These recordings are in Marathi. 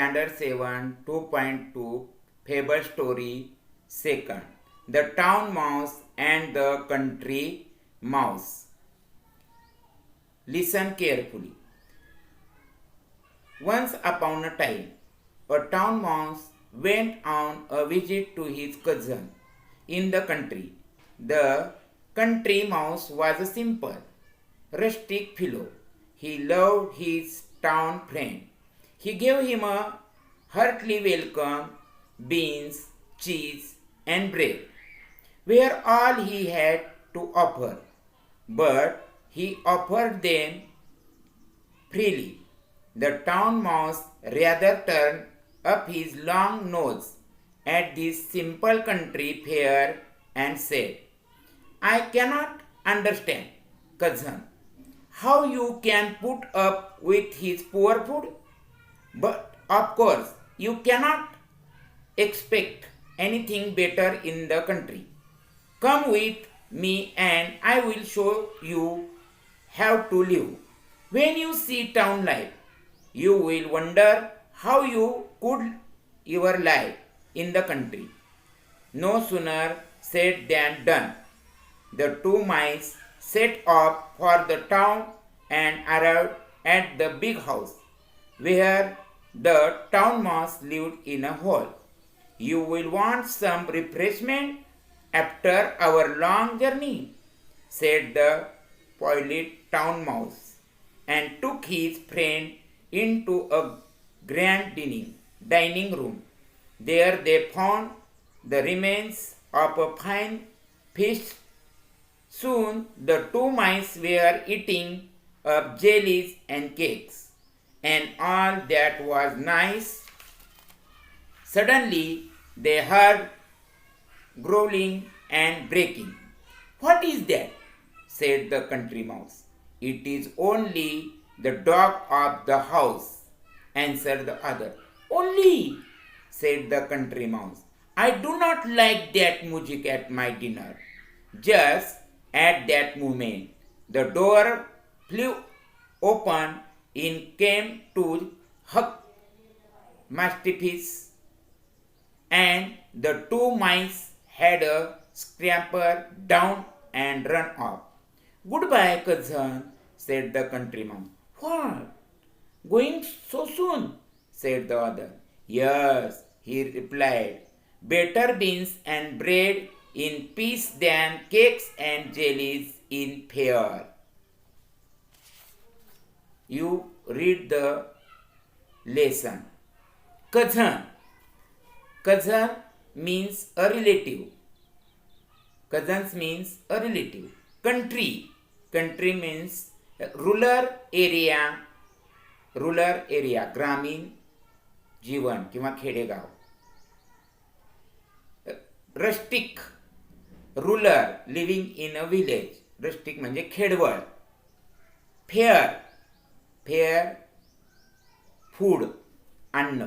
Standard 7 2.2 Fable Story 2nd. The Town Mouse and the Country Mouse. Listen carefully. Once upon a time, a town mouse went on a visit to his cousin in the country. The country mouse was a simple, rustic fellow. He loved his town friend. He gave him a hearty welcome, beans, cheese, and bread were all he had to offer, but he offered them freely. The town mouse rather turned up his long nose at this simple country fare and said, "I cannot understand, cousin, how you can put up with his poor food. But of course, you cannot expect anything better in the country. Come with me and I will show you how to live. When you see town life, you will wonder how you could ever live in the country." No sooner said than done. The two mice set off for the town and arrived at the big house where the town mouse lived in a hole. "You will want some refreshment after our long journey," said the polite town mouse, and took his friend into a grand dining room. There they found the remains of a fine feast. Soon the two mice were eating up jellies and cakes, and all that was nice. Suddenly they heard growling and breaking. "What is that?" said the country mouse. "It is only the dog of the house," answered the other. "Only," said the country mouse. "I do not like that music at my dinner." Just at that moment, the door flew open. In came to Huck Mastiffs, and the two mice had a scamper down and run off. "Goodbye, cousin," said the country mouse. "What? Going so soon?" said the other. "Yes," he replied. "Better beans and bread in peace than cakes and jellies in fear." You read the lesson. Cousin. Cousin means a relative. Cousins means a relative. Country. Country means rural area. Rural area. ग्रामीण जीवन किंवा खेडेगाव. Rustic. Ruler living in a village. Rustic म्हणजे खेडवळ. Fair. Fair food, अन्न.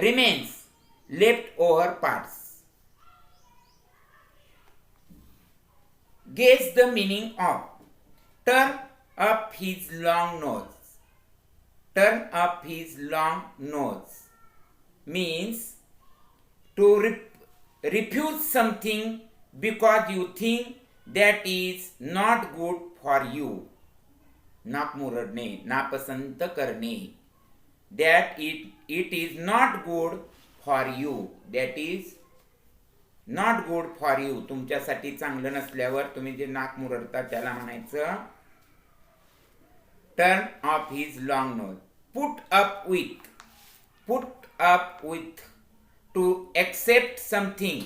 Remains, leftover parts. Guess the meaning of turn up his long nose. Turn up his long nose means to refuse something because you think that is not good for you. नाक मुरडणे, नापसंत करणे. That it is not good for you. That is not good for you. तुमच्यासाठी चांगलं नसल्यावर तुम्ही जे नाक मुरडता त्याला म्हणायचं turn off his long nose. Put up with. Put up with. To accept something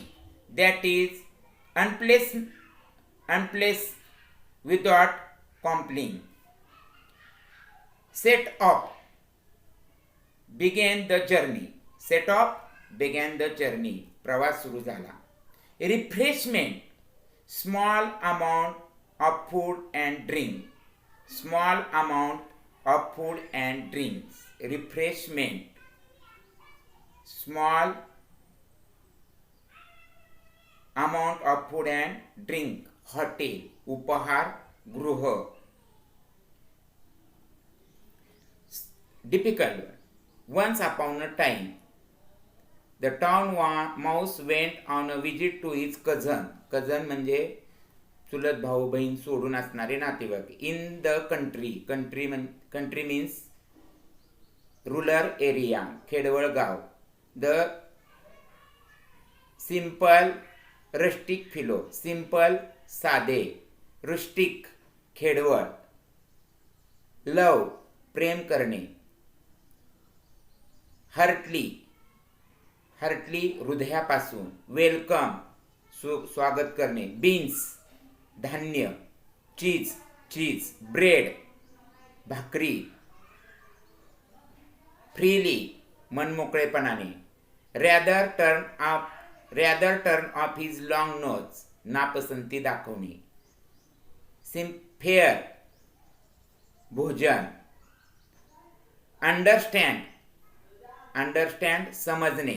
that is unpleasant without complaining. Set off, began the journey. Set off, began the journey. प्रवास सुरू झाला. Refreshment, small amount of food and drink. Small amount of food and drinks. Refreshment, small amount of food and drink. Hotel, उपहार गृह. Difficult word. Once upon a time, the town mouse went on a visit to his cousin. Cousin म्हणजे चुलत भाऊ बहीण सोडून असणारे नातेवाईक. In the country. Country means rural area, खेडवळ गाव. The simple rustic fellow. Simple साधे. Rustic खेडवळ. Love प्रेम करणे. Heartily हृदयापासून. वेलकम स्वागत करणे. बीन्स धान्य. चीज ब्रेड भाकरी. फ्रीली मनमोकळेपणाने. Rather turn off his long nose नापसंती दाखवणे. फेअर भोजन. अंडरस्टँड समजणे.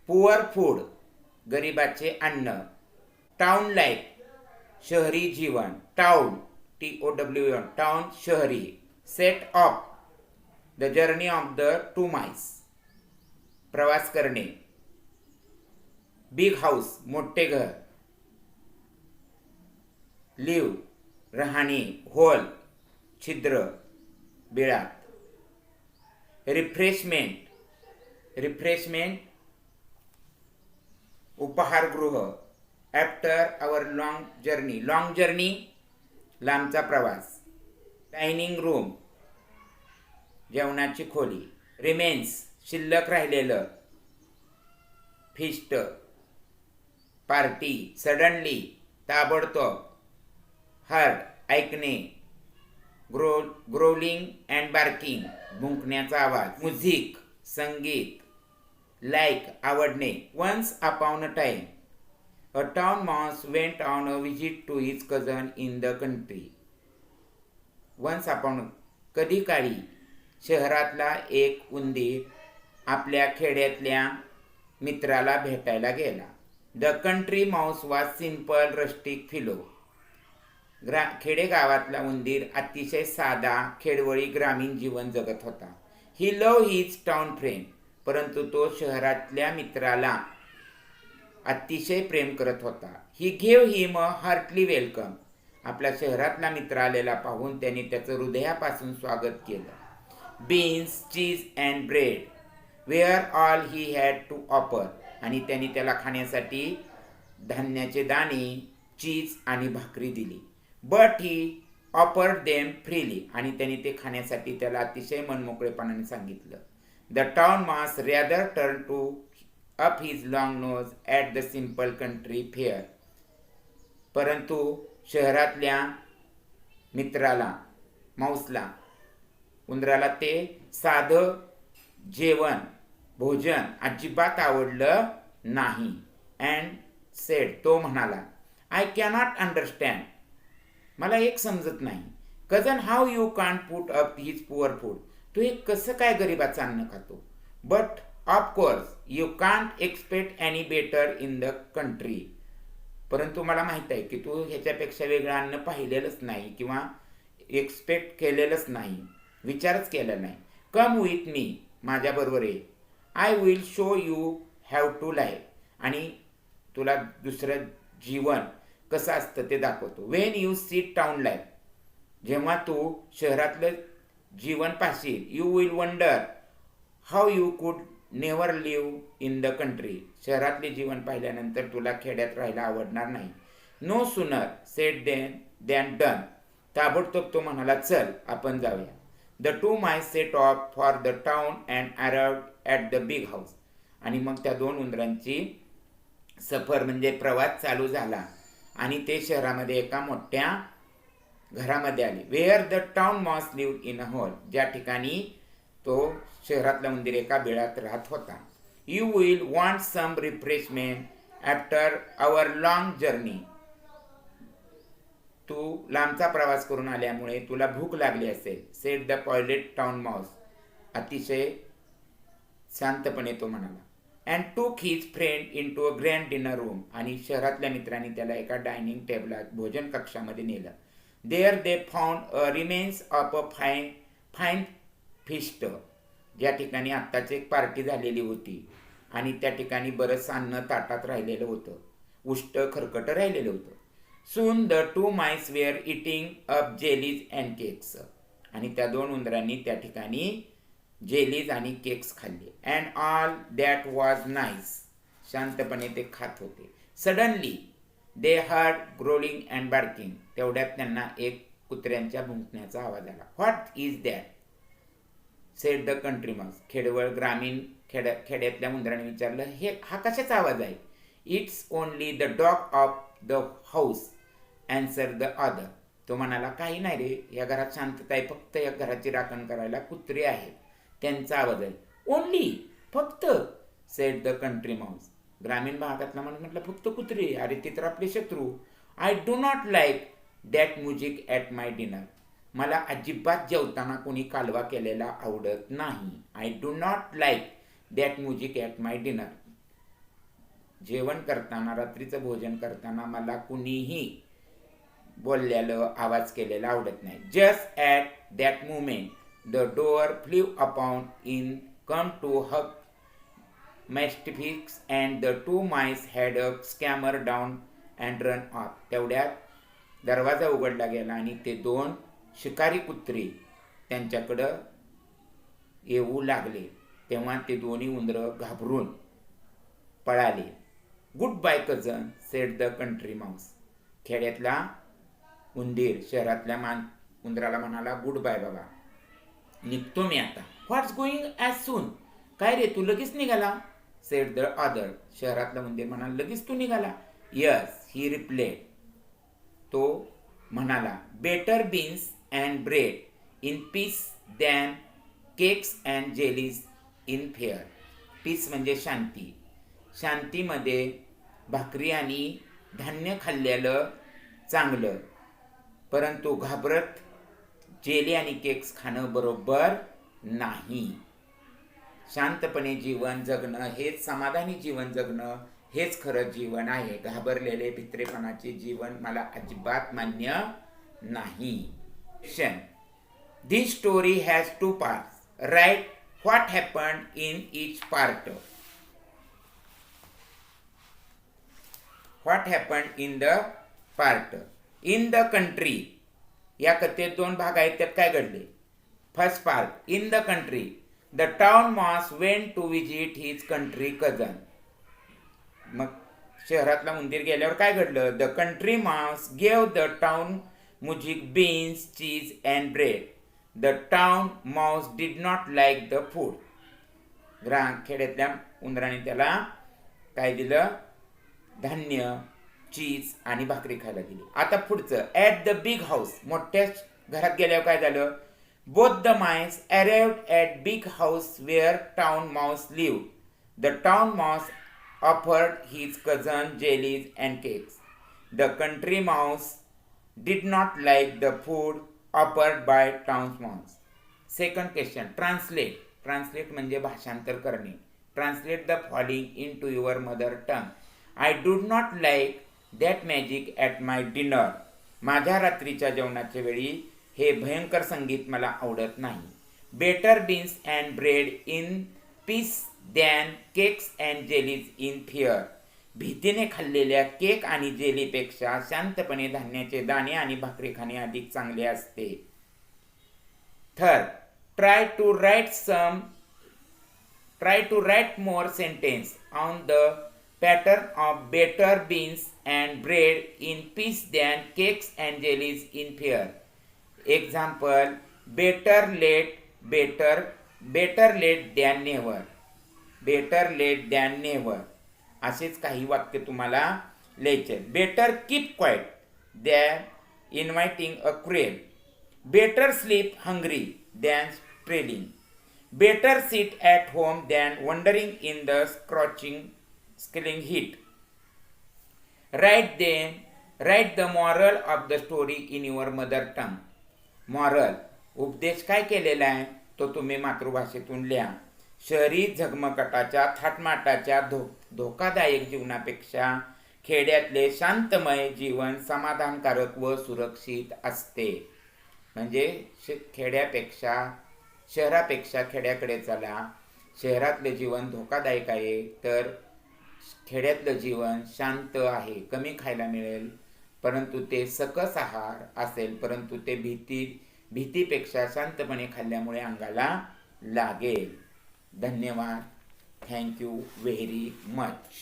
पुअर फूड गरिबाचे अन्न. टाउन लाईफ शहरी जीवन. टाउन TOWN टाउन शहरी. Set of the journey of the 2 miles प्रवास करणे. बिग हाऊस मोठे घर. लिव्ह राहणे. होल छिद्र बिळात. रिफ्रेशमेंट उपहारगृह. आफ्टर आवर लॉंग जर्नी लांबचा प्रवास. डायनिंग रूम जेवणाची खोली. रिमेन्स शिल्लक राहिलेलं. Feast party. सडनली ताबडतोब. हर्ड ऐकणे. ग्रोलिंग अँड बार्किंग भुंकण्याचा आवाज. म्युझिक संगीत. लाईक आवडणे. Once upon a time a town mouse went on a visit to his cousin in the country. Once upon कधी काळी शहरातला एक उंदीर आपल्या खेड्यातल्या मित्राला भेटायला गेला. The country mouse was simple rustic fellow. खेडेगावातला उंदीर अतिशय साधा खेडवळी ग्रामीण जीवन जगत होता. He love his town friend. परंतु तो शहरातल्या मित्राला अतिशय प्रेम करत होता. He gave him a hearty welcome. आपल्या शहरातला मित्र आलेला पाहून त्याने त्याचं हृदयापासून स्वागत केलं. Beans cheese and bread were all he had to offer. आणि त्यांनी त्याला खाण्यासाठी धान्याचे दाणे चीज आणि भाकरी दिली. But he offered them freely. आणि त्यांनी ते खाण्यासाठी त्याला अतिशय मनमोकळेपणाने सांगितलं. The town mouse rather turn to up his long nose at the simple country fare. परंतु शहरातल्या मित्राला माऊसला उंदराला ते साधं जेवण भोजन अजिबात आवडलं नाही. अँड सेड तो म्हणाला आय कॅनॉट अंडरस्टँड. मला एक समजत नाही. Cousin how you can't put up his poor food. तू हे कसं काय गरिबाचं अन्न खातो. But of course you can't expect any better in the country. परंतु मला माहीत आहे की तू ह्याच्यापेक्षा वेगळं अन्न पाहिलेलंच नाही किंवा एक्सपेक्ट केलेलंच नाही. विचारच केला नाही. कम विथ मी माझ्याबरोबर ये. I will show you have to life. आणि तुला दुसरं जीवन कसं असतं ते दाखवतो. When you see town life जेव्हा तू शहरातलं जीवन पाहशील you will wonder how you could never live in the country. शहरातले जीवन पाहिल्यानंतर तुला खेड्यात राहायला आवडणार नाही. No sooner sed than done. ताबडतोब तो म्हणाला चल आपण जाऊया. The 2 mice set of for the town and arrived at the big house. आणि मग त्या 2 उंदरांची सफर म्हणजे प्रवास चालू झाला आणि ते शहरामध्ये एका मोठ्या घरामध्ये आले. Where the town mouse lived in a hall. ज्या ठिकाणी तो शहरातला उंदीर एका बिळात राहत होता. You will want some refreshment after our long journey. तू लांबचा प्रवास करून आल्यामुळे तुला भूक लागली असेल. Said the polite town mouse. अतिशय शांतपणे तो म्हणाला. And took his friend into a grand dinner room. आणि शहरातल्या मित्रांनी त्याला एका डायनिंग टेबलात भोजन कक्षामध्ये नेलं. There they found a remains of a fine feast, ज्या ठिकाणी आत्ताच एक पार्टी झालेली होती आणि त्या ठिकाणी बरंच अन्न ताटात राहिलेलं होतं, उष्ट खरकट राहिलेलं होतं. Soon the two mice were eating up jellies and cakes, आणि त्या दोन उंदरांनी त्या ठिकाणी जेलीज आणि केक्स खाल्ले. And all that was nice, शांतपणे ते खात होते. Suddenly they heard growling and barking, तेवढ्यात त्यांना एक कुत्र्यांच्या भुंकण्याचा आवाज आला. What is that said the country mouse, खेडवळ ग्रामीण खेड्यातल्या उंदराने विचारलं, हा कशाचा आवाज आहे? It's only the dog of the house answer the other, तो म्हणाला, काही नाही रे, या घरात शांतता आहे, फक्त या घराची राखण करायला कुत्रे आहेत, त्यांचा आवाज आहे. ओनली, फक्त, सेड द कंट्री माऊस, ग्रामीण भागातला माणूस म्हटलं, फक्त कुत्रे? अरे ते तर आपले शत्रू. I do not like that music at my dinner, मला अजिबात जेवताना कोणी कालवा केलेला आवडत नाही. I do not like that music at my dinner, जेवण करताना, रात्रीचं भोजन करताना मला कुणीही बोललेलं, आवाज केलेला आवडत नाही. Just at that moment the door flew open in come two huge mastiffs and the two mice had a scamper down and run off, तेवढ्यात दरवाजा उघडला गेला आणि ते दोन शिकारी कुत्रे त्यांच्याकडं येऊ लागले. तेव्हा ते दोन्ही उंदरं घाबरून पळाले. Goodbye cousin, said the country mouse, खेड्यातला उंदीर शहरातल्या उंदराला म्हणाला, गुड बाय बाबा, निघतो मी आता. व्हॉट्स गोईंग ॲज सून, काय रे तू लगेच निघाला? सेड द अदर, शहरातला उंदीर म्हणाला, लगेच तू निघाला? यस, ही रिप्लेड, तो म्हणाला, better beans and bread in peace than cakes and jellies in fear. Peace म्हणजे शांती, शांतीमध्ये भाकरी आणि धान्य खाल्लेलं चांगलं, परंतु घाबरत जेली आणि केक्स खाणं बरोबर नाही. शांतपणे जीवन जगणं हेच, समाधानी जीवन जगणं हेच खरं जीवन आहे. घाबरलेले भित्रेपणाचे जीवन मला अजिबात मान्य नाही. This story has two parts, right what happened in each part. What happened in the part. In the country, या कथेत दोन भाग आहेत, त्यात काय घडले? First part, in the country the town mouse went to visit his country cousin. मग शहरातला उंदीर गेल्यावर काय घडलं? The country mouse gave the town music beans cheese and bread. The town mouse did not like the food. खेड्यातल्या उंदराने त्याला काय दिलं? धान्य, चीज आणि भाकरी खायला दिली. आता पुढचं, ॲट द बिग हाऊस, मोठ्या घरात गेल्यावर काय झालं? Both the mice arrived at big house where town mouse live. The town mouse offered his cousin jellies and cakes. The country mouse did not like the food offered by town mouse. Second question, translate. Translate म्हणजे भाषांतर करणे. Translate the following into your mother tongue. I do not like that magic at my dinner. माझ्या रात्रीच्या जेवणाच्या वेळी हे भयंकर संगीत मला आवडत नाही. Better beans and bread in peace than cakes and jellies in fear. भीतीने खाल्लेल्या केक आणि जेलीपेक्षा शांतपणे धान्याचे दाणे आणि भाकरी खाणे अधिक चांगले असते. Third, try to write more sentence on the pattern of better beans and bread in peace than cakes and jellies in fear. Example, better late than never. Better late than never असेच काही वाक्य तुम्हाला लिहायचे. Better keep quiet than inviting a quarrel. Better sleep hungry than stealing. Better sit at home than wandering in the sizzling heat. Write the moral of the story in your mother tongue. Moral, उपदेश काय केलेला आहे तो तुम्ही मातृभाषेतून लिहा. शहरी झगमगाटाच्या थाटमाटाच्या धोकादायक जीवनापेक्षा खेड्यातले शांतमय जीवन समाधानकारक व सुरक्षित असते. म्हणजे खेड्यापेक्षा शहरापेक्षा खेड्याकडे चला. शहरातलं जीवन धोकादायक आहे, तर खेड्यातलं जीवन शांत आहे. कमी खायला मिळेल, परंतु ते सकस आहार असेल, परंतु ते भीतीपेक्षा शांतपणे खाल्ल्यामुळे अंगाला लागेल. धन्यवाद. Thank you very much.